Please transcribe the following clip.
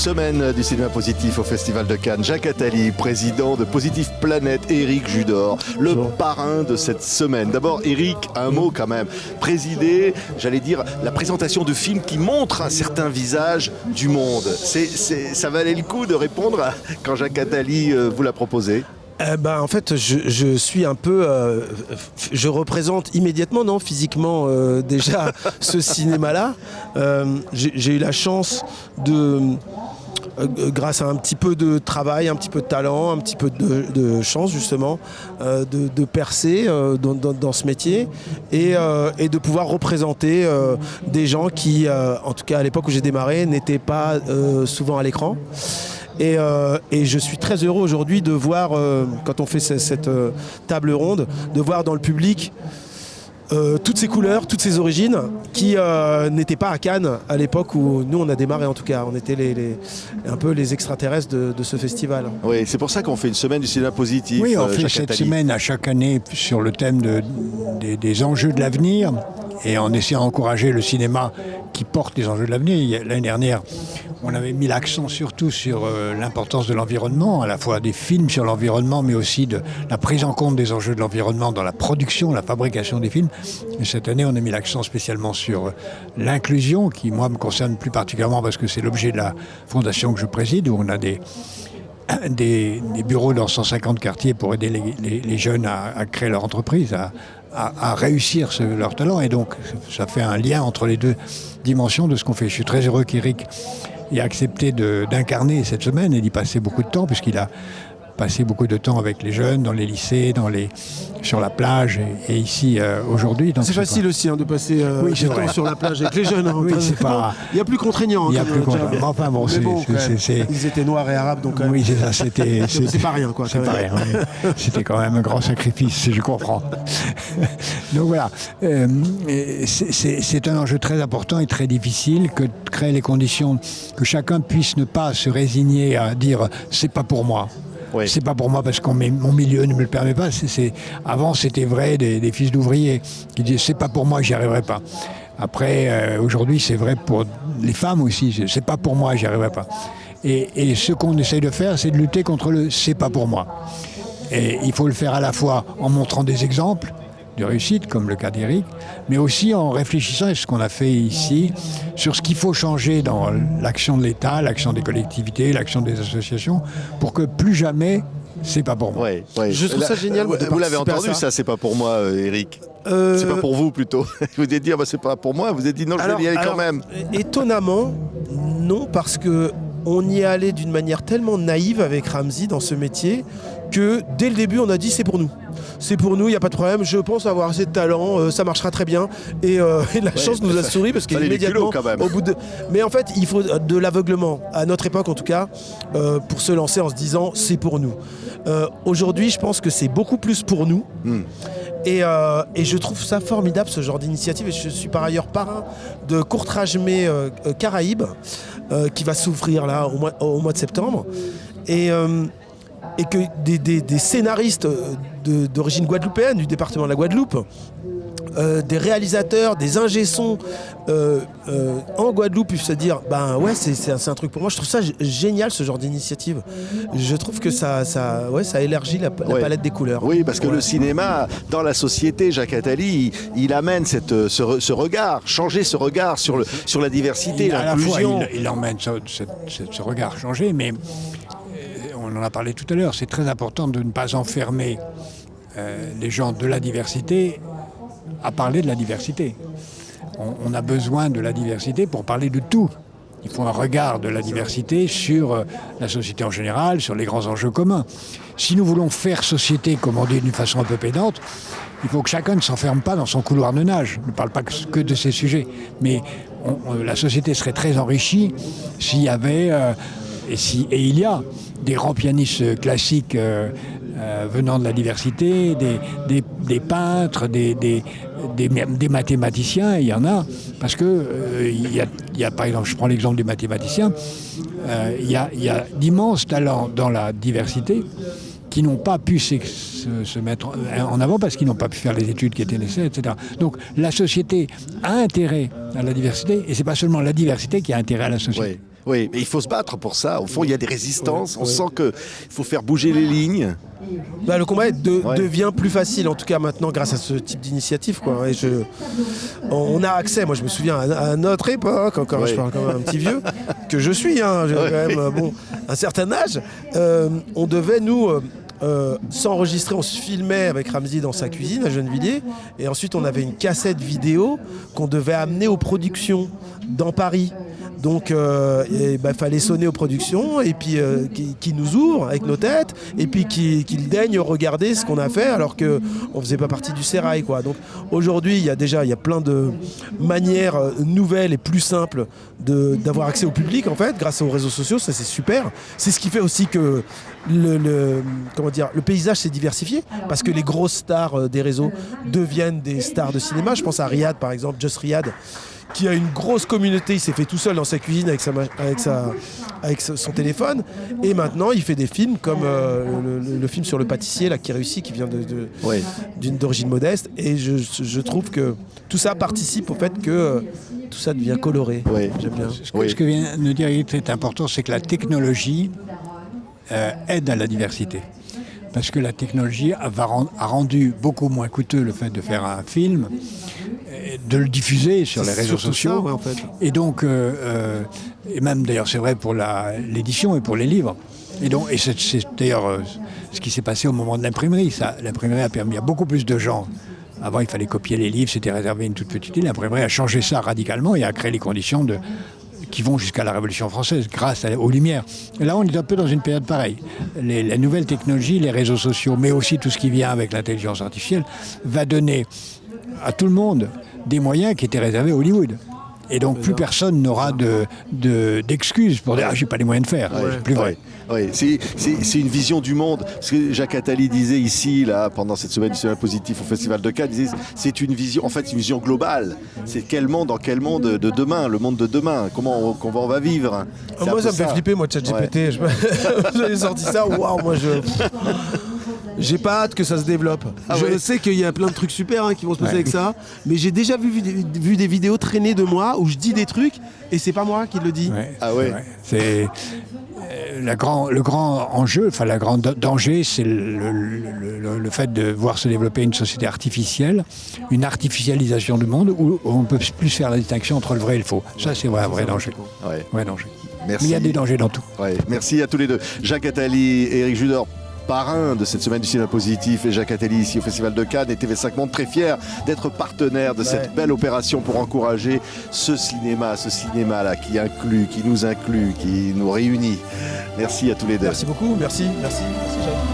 semaine du cinéma positif au Festival de Cannes. Jacques Attali, président de Positive Planète, Éric Judor, le parrain de cette semaine. D'abord, Éric, un mot quand même. Présider, j'allais dire, la présentation de films qui montrent un certain visage du monde. Ça valait le coup de répondre quand Jacques Attali vous l'a proposé? En fait, je suis un peu... je représente immédiatement, non, physiquement, déjà ce cinéma-là. J'ai eu la chance de... grâce à un petit peu de travail, un petit peu de talent, un petit peu de chance justement, de percer dans ce métier et de pouvoir représenter des gens qui, en tout cas à l'époque où j'ai démarré, n'étaient pas souvent à l'écran. Et je suis très heureux aujourd'hui de voir, quand on fait cette table ronde, de voir dans le public toutes ces couleurs, toutes ces origines qui n'étaient pas à Cannes à l'époque où nous on a démarré en tout cas. On était un peu les extraterrestres de ce festival. Oui, c'est pour ça qu'on fait une semaine du cinéma positif. Oui, on fait cette semaine à chaque année sur le thème des enjeux de l'avenir et en essayant d'encourager le cinéma qui porte les enjeux de l'avenir. L'année dernière, on avait mis l'accent surtout sur l'importance de l'environnement, à la fois des films sur l'environnement, mais aussi de la prise en compte des enjeux de l'environnement dans la production, la fabrication des films. Et cette année, on a mis l'accent spécialement sur l'inclusion, qui, moi, me concerne plus particulièrement parce que c'est l'objet de la fondation que je préside, où on a des bureaux dans 150 quartiers pour aider les jeunes à créer leur entreprise, à réussir leur talent. Et donc, ça fait un lien entre les deux dimensions de ce qu'on fait. Je suis très heureux qu'Éric ait accepté d'incarner cette semaine et d'y passer beaucoup de temps, puisqu'il a passé beaucoup de temps avec les jeunes, dans les lycées, sur la plage et ici aujourd'hui. C'est facile aussi de passer du temps sur la plage avec les jeunes. Oui, c'est pas... Il y a plus contraignant. Il y a plus contraignant. Enfin bon, ils étaient noirs et arabes, donc... Oui, c'est ça, c'est pas rien, quoi. C'est pas rien, oui. C'était quand même un grand sacrifice, si je comprends. Donc voilà, c'est un enjeu très important et très difficile que de créer les conditions que chacun puisse ne pas se résigner à dire « c'est pas pour moi ». Oui. C'est pas pour moi parce que mon milieu ne me le permet pas. Avant, c'était vrai des fils d'ouvriers qui disaient c'est pas pour moi, j'y arriverai pas. Après, aujourd'hui, c'est vrai pour les femmes aussi. C'est pas pour moi, j'y arriverai pas. Et ce qu'on essaye de faire, c'est de lutter contre le c'est pas pour moi. Et il faut le faire à la fois en montrant des exemples de réussite, comme le cas d'Éric, mais aussi en réfléchissant, et ce qu'on a fait ici, sur ce qu'il faut changer dans l'action de l'État, l'action des collectivités, l'action des associations, pour que plus jamais, c'est pas pour moi. Oui. Je trouve ça génial. Vous l'avez entendu, ça, c'est pas pour moi, Éric. C'est pas pour vous, plutôt. Vous avez dit, c'est pas pour moi, vous avez dit non, je vais y aller quand même. Étonnamment, non, parce que on y est allé d'une manière tellement naïve avec Ramzy dans ce métier que dès le début, on a dit c'est pour nous. C'est pour nous, il n'y a pas de problème, je pense avoir assez de talent, ça marchera très bien. Et la chance nous a souri parce qu'immédiatement, au bout de... Mais en fait, il faut de l'aveuglement, à notre époque en tout cas, pour se lancer en se disant c'est pour nous. Aujourd'hui, je pense que c'est beaucoup plus pour nous. Et je trouve ça formidable, ce genre d'initiative. Et je suis par ailleurs parrain de Courtrajmé Caraïbes, qui va s'ouvrir là au mois de septembre. Et que des scénaristes d'origine guadeloupéenne, du département de la Guadeloupe, des réalisateurs, des ingé-sons en Guadeloupe puissent se dire c'est un truc pour moi. Je trouve ça génial, ce genre d'initiative. Je trouve que ça élargit la palette des couleurs. Oui, parce que le cinéma, dans la société, Jacques Attali, il amène ce regard, changer ce regard sur la diversité, l'inclusion. Il emmène ce regard changé, mais on en a parlé tout à l'heure, c'est très important de ne pas enfermer les gens de la diversité à parler de la diversité. On a besoin de la diversité pour parler de tout. Il faut un regard de la diversité sur la société en général, sur les grands enjeux communs. Si nous voulons faire société, comme on dit d'une façon un peu pédante, il faut que chacun ne s'enferme pas dans son couloir de nage, ne parle pas que de ces sujets. Mais la société serait très enrichie s'il y avait, et il y a, des grands pianistes classiques venant de la diversité, des peintres, des mathématiciens, il y en a, parce que il y a par exemple, je prends l'exemple des mathématiciens, il y a d'immenses talents dans la diversité qui n'ont pas pu se mettre en avant parce qu'ils n'ont pas pu faire les études qui étaient nécessaires, etc. Donc la société a intérêt à la diversité, et c'est pas seulement la diversité qui a intérêt à la société. Oui. Oui, mais il faut se battre pour ça. Au fond, il y a des résistances. On Oui. sent qu'il faut faire bouger les lignes. Bah, le combat Ouais. devient plus facile, en tout cas maintenant, grâce à ce type d'initiative, quoi. Et on a accès, moi je me souviens, à notre époque, encore, Ouais. je parle comme un petit vieux, que je suis, hein, j'ai quand même un certain âge, on devait, nous, s'enregistrer, on se filmait avec Ramzy dans sa cuisine à Gennevilliers, et ensuite on avait une cassette vidéo qu'on devait amener aux productions dans Paris. Donc il fallait sonner aux productions et puis qui nous ouvrent avec nos têtes et puis qu'ils daignent regarder ce qu'on a fait alors qu'on ne faisait pas partie du sérail, quoi. Donc aujourd'hui il y a plein de manières nouvelles et plus simples d'avoir accès au public en fait grâce aux réseaux sociaux, ça c'est super. C'est ce qui fait aussi que le paysage s'est diversifié parce que les grosses stars des réseaux deviennent des stars de cinéma. Je pense à Riyad par exemple, Just Riyad, qui a une grosse communauté, il s'est fait tout seul dans sa cuisine avec son téléphone, et maintenant il fait des films comme le film sur le pâtissier là, qui réussit, qui vient Oui. d'origine modeste, et je trouve que tout ça participe au fait que tout ça devient coloré. Oui. J'aime bien. Ce que vient de dire Eric est important, c'est que la technologie aide à la diversité. Parce que la technologie a rendu beaucoup moins coûteux le fait de faire un film, de le diffuser sur les réseaux sociaux. Ça, ouais, en fait. Et donc, et même d'ailleurs c'est vrai pour l'édition et pour les livres. Et c'est d'ailleurs ce qui s'est passé au moment de l'imprimerie. L'imprimerie a permis à beaucoup plus de gens. Avant, il fallait copier les livres, c'était réservé à une toute petite île. L'imprimerie a changé ça radicalement et a créé les conditions qui vont jusqu'à la Révolution française, grâce aux Lumières. Et là, on est un peu dans une période pareille. La nouvelle technologie, les réseaux sociaux, mais aussi tout ce qui vient avec l'intelligence artificielle, va donner à tout le monde des moyens qui étaient réservés à Hollywood. Et donc, plus personne n'aura d'excuses pour dire « Ah, j'ai pas les moyens de faire Ouais. C'est plus vrai. Ouais. C'est une vision du monde. Ce que Jacques Attali disait ici, là, pendant cette semaine du cinéma positif au Festival de Cannes, il disait c'est une vision, en fait, une vision globale. C'est quel monde de demain, le monde de demain, comment on va vivre. C'est Moi un ça peu me fait flipper, moi, ChatGPT. J'ai sorti ça, waouh, moi j'ai pas hâte que ça se développe. Je sais qu'il y a plein de trucs super qui vont se passer avec ça, mais j'ai déjà vu des vidéos traîner de moi où je dis des trucs et c'est pas moi qui le dis. Ouais, Ah ouais. c'est le grand enjeu, enfin le grand danger, c'est le fait de voir se développer une société artificielle, une artificialisation du monde où on ne peut plus faire la distinction entre le vrai et le faux. Ça, c'est un vrai danger. Ouais. Vrai danger. Merci. Mais il y a des dangers dans tout. Ouais. Merci à tous les deux. Jacques Attali et Éric Judor, parrain de cette semaine du cinéma positif, et Jacques Attali ici au Festival de Cannes, et TV5 Monde très fier d'être partenaire de cette belle opération pour encourager ce cinéma-là qui nous inclut, qui nous réunit. Merci à tous les deux. Merci beaucoup, merci Jacques.